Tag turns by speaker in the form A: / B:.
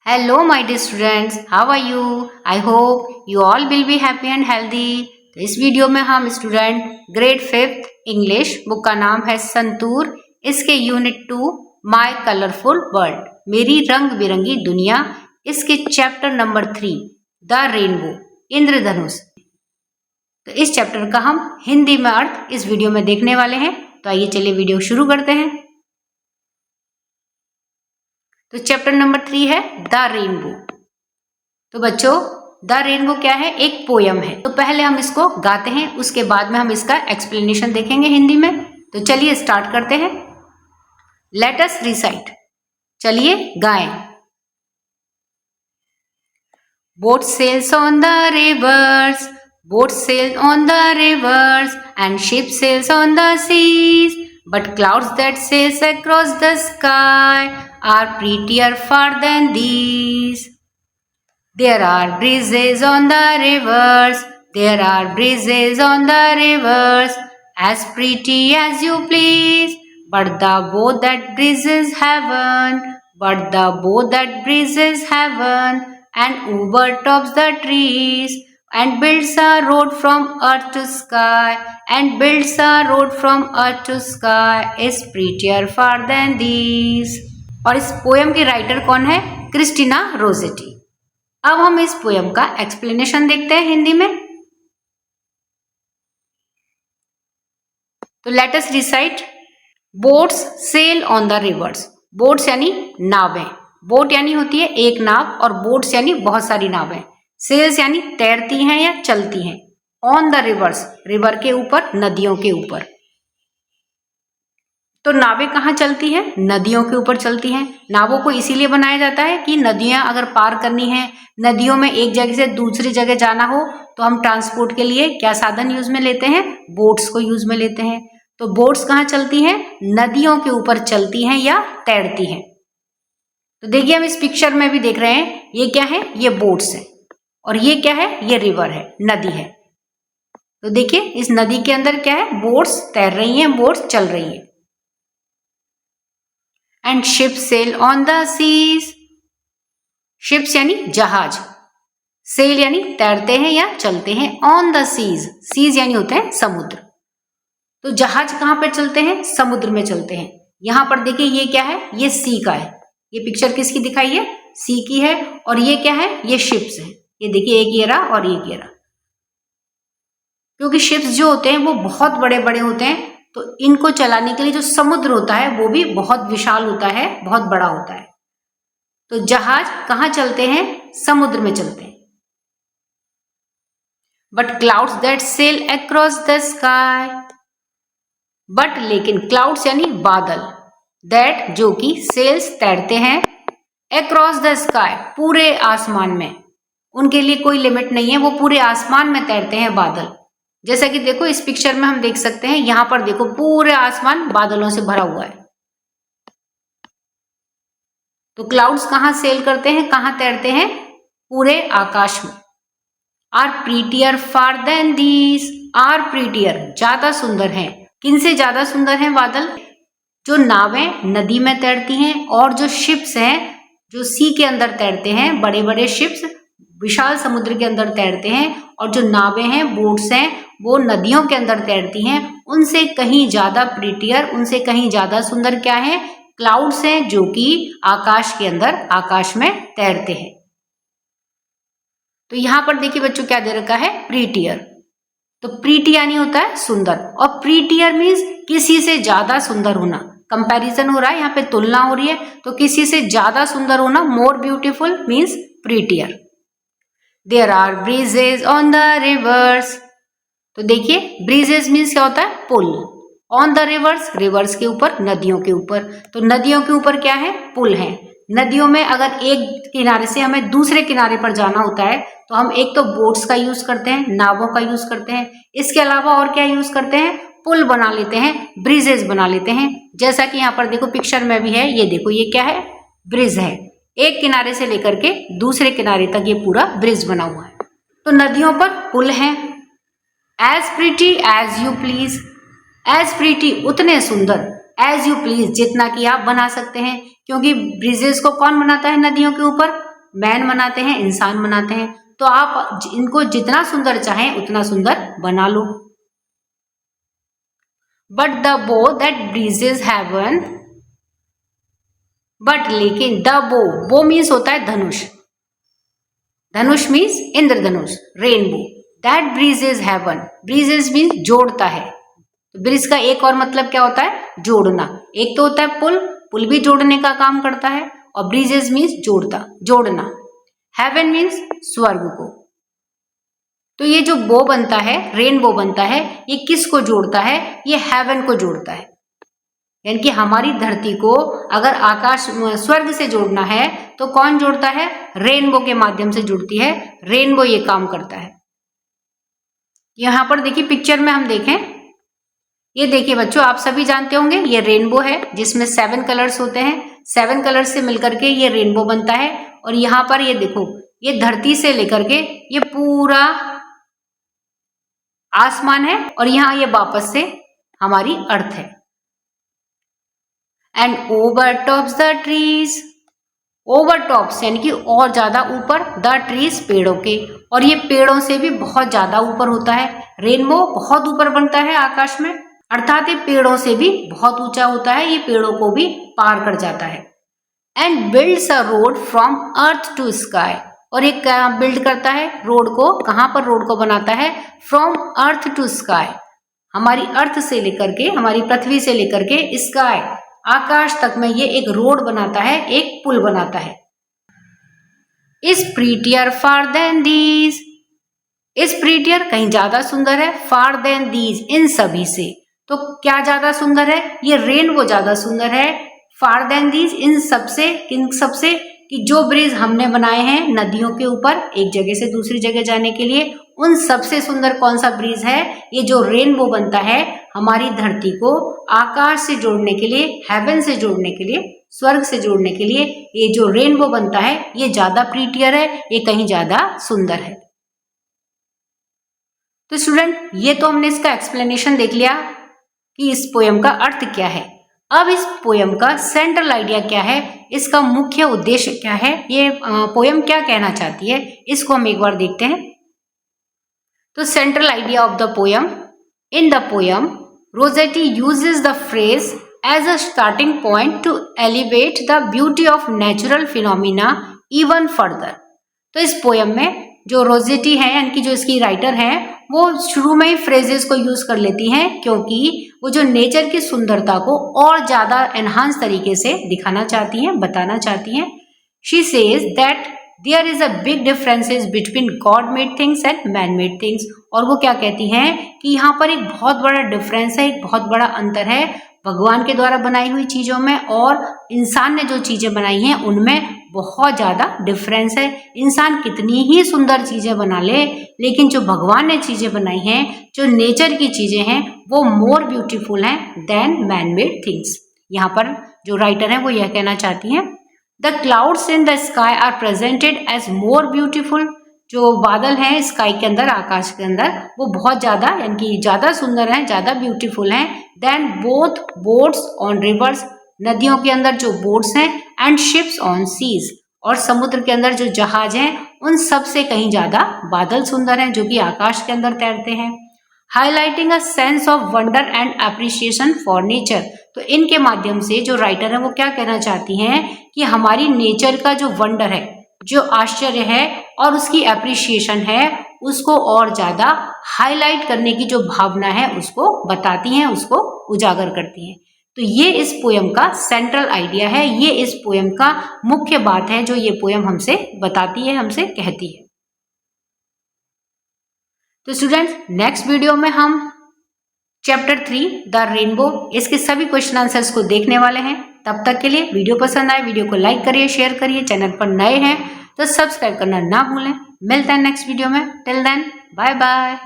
A: Hello, my dear students. How are you? I hope you all will be happy and healthy. तो इस video में हम student grade 5th English book का नाम है संतूर। इसके यूनिट 2 माय कलरफुल वर्ल्ड मेरी रंग बिरंगी दुनिया, इसके चैप्टर नंबर 3 द रेनबो इंद्रधनुष। तो इस चैप्टर का हम हिंदी में अर्थ इस वीडियो में देखने वाले हैं। तो आइए चलिए वीडियो शुरू करते हैं। तो चैप्टर नंबर 3 है द रेनबो। तो बच्चों द रेनबो क्या है? एक पोयम है। तो पहले हम इसको गाते हैं, उसके बाद में हम इसका एक्सप्लेनेशन देखेंगे हिंदी में। तो चलिए स्टार्ट करते हैं। लेट अस रिसाइट, चलिए गाएं। Boat sails on the rivers, boat sails on the rivers and ship sails on the seas, but clouds that sails across the sky are prettier far than these. There are breezes on the rivers, there are breezes on the rivers, as pretty as you please, but the boat that breezes heaven, but the boat that breezes heaven, and overtops the trees, and builds a road from earth to sky, and builds a road from earth to sky is prettier far than these. और इस poem की writer कौन है? Christina Rossetti. अब हम इस poem का explanation देखते हैं हिंदी में। तो let us recite. Boats sail on the rivers, boats यानी नावें, बोट यानी होती है एक नाव और बोट्स यानी बहुत सारी नावें। सेल्स यानी तैरती हैं या चलती हैं। ऑन द रिवर्स, रिवर के ऊपर, नदियों के ऊपर। तो नावें कहाँ चलती हैं? नदियों के ऊपर चलती हैं। नावों को इसीलिए बनाया जाता है कि नदियां अगर पार करनी है, नदियों में एक जगह से दूसरी जगह जाना हो, तो हम ट्रांसपोर्ट के लिए क्या साधन यूज में लेते हैं? बोट्स को यूज में लेते हैं। तो बोट्स कहाँ चलती हैं? नदियों के ऊपर चलती हैं या तैरती हैं। तो देखिए हम इस पिक्चर में भी देख रहे हैं, ये क्या है? ये बोट्स है। और ये क्या है? ये रिवर है, नदी है। तो देखिए इस नदी के अंदर क्या है? बोट्स तैर रही हैं, बोट्स चल रही है। And ship sail on the seas, ships यानी जहाज, सेल यानी तैरते हैं या चलते हैं। ऑन द सीज, सीज यानी होते हैं समुद्र। तो जहाज कहाँ पर चलते हैं? समुद्र में चलते हैं। यहां पर देखिए ये क्या है? ये सी का है। ये पिक्चर किसकी दिखाई है? सी की है। और ये क्या है? ये शिप्स है। ये देखिए एक ये रहा और एक ये रहा। क्योंकि शिप्स जो होते हैं वो बहुत बड़े बड़े होते हैं, तो इनको चलाने के लिए जो समुद्र होता है वो भी बहुत विशाल होता है, बहुत बड़ा होता है। तो जहाज कहाँ चलते हैं? समुद्र में चलते हैं। But clouds that sail across the sky, but लेकिन क्लाउड्स यानी बादल, दैट जो कि सेल्स तैरते हैं, अक्रॉस द स्काई पूरे आसमान में, उनके लिए कोई लिमिट नहीं है, वो पूरे आसमान में तैरते हैं बादल। जैसा कि देखो इस पिक्चर में हम देख सकते हैं, यहां पर देखो पूरे आसमान बादलों से भरा हुआ है। तो क्लाउड्स कहाँ सेल करते हैं, कहाँ तैरते हैं? पूरे आकाश में। Are prettier far than these, are prettier ज्यादा सुंदर हैं। किनसे ज्यादा सुंदर हैं बादल? जो नावें नदी में तैरती हैं और जो शिप्स हैं जो सी के अंदर तैरते हैं, बड़े बड़े शिप्स विशाल समुद्र के अंदर तैरते हैं, और जो नावें हैं, बोट्स हैं, वो नदियों के अंदर तैरती हैं। उनसे कहीं ज्यादा प्रीटियर, उनसे कहीं ज्यादा सुंदर क्या है? क्लाउड्स हैं जो कि आकाश के अंदर, आकाश में तैरते हैं। तो यहां पर देखिए बच्चों क्या दे रखा है? प्रीटियर। तो प्रीटी यानी होता है सुंदर, और प्रीटियर मीन्स किसी से ज्यादा सुंदर होना। कंपैरिजन हो रहा है, यहाँ पे तुलना हो रही है, तो किसी से ज्यादा सुंदर होना, more beautiful means prettier. There are bridges on the rivers, तो देखिए ब्रीजेज मीन्स क्या होता है? पुल। ऑन द रिवर्स, रिवर्स के ऊपर, नदियों के ऊपर। तो नदियों के ऊपर क्या है? पुल है। नदियों में अगर एक किनारे से हमें दूसरे किनारे पर जाना होता है, तो हम एक तो बोट्स का यूज करते हैं, नावों का यूज करते हैं। इसके अलावा और क्या यूज करते हैं? पुल बना लेते हैं, ब्रिजेस बना लेते हैं। जैसा कि यहाँ पर देखो पिक्चर में भी है, ये देखो ये क्या है? ब्रिज है। एक किनारे से लेकर के दूसरे किनारे तक ये पूरा ब्रिज बना हुआ है। तो नदियों पर पुल है। As pretty as you please, as pretty उतने सुंदर, एज यू प्लीज जितना कि आप बना सकते हैं, क्योंकि ब्रिजेस को कौन बनाता है नदियों के ऊपर? मैन बनाते हैं, इंसान बनाते हैं। तो आप इनको जितना सुंदर चाहें उतना सुंदर बना लो। But the bow that bridges heaven, but लेकिन द बो मीन्स होता है धनुष, धनुष मीन्स इंद्रधनुष, rainbow, that bridges heaven, bridges means जोड़ता है। तो ब्रिज का एक और मतलब क्या होता है? जोड़ना। एक तो होता है पुल, पुल भी जोड़ने का काम करता है, और ब्रिजेस मीन्स जोड़ना। हेवन मीन्स स्वर्ग को। तो ये जो बो बनता है, रेनबो बनता है, ये किसको जोड़ता है? ये हेवन को जोड़ता है। यानी कि हमारी धरती को अगर आकाश स्वर्ग से जोड़ना है तो कौन जोड़ता है? रेनबो के माध्यम से जुड़ती है, रेनबो ये काम करता है। यहां पर देखिए पिक्चर में हम देखें, ये देखिए बच्चों, आप सभी जानते होंगे ये रेनबो है जिसमें 7 कलर्स होते हैं। 7 कलर्स से मिलकर के ये रेनबो बनता है। और यहाँ पर ये देखो, ये धरती से लेकर के ये पूरा आसमान है, और यहाँ ये वापस से हमारी अर्थ है। And over tops the trees, over tops यानी कि और ज्यादा ऊपर, द ट्रीज पेड़ों के, और ये पेड़ों से भी बहुत ज्यादा ऊपर होता है। रेनबो बहुत ऊपर बनता है आकाश में, अर्थात ये पेड़ों से भी बहुत ऊंचा होता है, ये पेड़ों को भी पार कर जाता है। And builds a road from earth to sky, और एक बिल्ड करता है रोड को, कहां पर रोड को बनाता है? फ्रॉम अर्थ टू स्काई, हमारी अर्थ से लेकर के, हमारी पृथ्वी से लेकर के स्काई आकाश तक में ये एक रोड बनाता है, एक पुल बनाता है। Is prettier far than these, is prettier कहीं ज्यादा सुंदर है, फार देन दीज इन सभी से। तो क्या ज्यादा सुंदर है? ये रेनबो ज्यादा सुंदर है, फार देन दीज इन सबसे, किन सबसे? कि जो ब्रिज हमने बनाए हैं नदियों के ऊपर एक जगह से दूसरी जगह जाने के लिए, उन सबसे सुंदर कौन सा ब्रिज है? ये जो रेनबो बनता है हमारी धरती को आकाश से जोड़ने के लिए, हेवन से जोड़ने के लिए, स्वर्ग से जोड़ने के लिए, ये जो रेनबो बनता है ये ज्यादा प्रीटियर है, ये कहीं ज्यादा सुंदर है। तो स्टूडेंट, ये तो हमने इसका एक्सप्लेनेशन देख लिया कि इस पोयम का अर्थ क्या है। अब इस पोयम का सेंट्रल आइडिया क्या है, इसका मुख्य उद्देश्य क्या है, ये पोयम क्या कहना चाहती है, इसको हम एक बार देखते हैं। तो central idea of the poem, in the poem Rossetti uses the phrase as a starting point to elevate the beauty of natural phenomena even further. तो इस पोयम में जो रोजेटी है, यानी कि जो इसकी राइटर है, वो शुरू में ही फ्रेजेस को यूज कर लेती हैं, क्योंकि वो जो नेचर की सुंदरता को और ज्यादा एनहांस तरीके से दिखाना चाहती हैं, बताना चाहती हैं। She says that there is a big differences between God made things and man made things. और वो क्या कहती हैं कि यहाँ पर एक बहुत बड़ा डिफरेंस है, एक बहुत बड़ा अंतर है भगवान के द्वारा बनाई हुई चीजों में और इंसान ने जो चीजें बनाई हैं उनमें बहुत ज्यादा डिफरेंस है। इंसान कितनी ही सुंदर चीजें बना ले, लेकिन जो भगवान ने चीजें बनाई हैं, जो नेचर की चीजें हैं, वो मोर ब्यूटीफुल हैं देन मैन मेड थिंग्स। यहाँ पर जो राइटर है वो यह कहना चाहती हैं, the clouds in the sky are presented as more beautiful. जो बादल हैं स्काई के अंदर, आकाश के अंदर, वो बहुत ज्यादा, यानी कि ज्यादा सुंदर हैं, ज्यादा ब्यूटीफुल हैं than both boats on rivers, नदियों के अंदर जो बोट्स हैं, एंड शिप्स ऑन सीज, और समुद्र के अंदर जो जहाज हैं, उन सब से कहीं ज्यादा बादल सुंदर हैं जो कि आकाश के अंदर तैरते हैं। Highlighting a sense of wonder and appreciation for nature. तो इनके माध्यम से जो राइटर है वो क्या कहना चाहती हैं कि हमारी नेचर का जो वंडर है, जो आश्चर्य है और उसकी अप्रिसिएशन है, उसको और ज्यादा हाईलाइट करने की जो भावना है उसको बताती हैं, उसको उजागर करती हैं। तो ये इस पोयम का सेंट्रल आइडिया है, ये इस पोयम का मुख्य बात है जो ये पोयम हमसे बताती है, हमसे कहती है। तो स्टूडेंट्स, नेक्स्ट वीडियो में हम चैप्टर 3 द रेनबो, इसके सभी क्वेश्चन आंसर्स को देखने वाले हैं। तब तक के लिए वीडियो पसंद आए वीडियो को लाइक करिए, शेयर करिए, चैनल पर नए हैं तो सब्सक्राइब करना ना भूलें। मिलते हैं नेक्स्ट वीडियो में, टिल देन बाय बाय।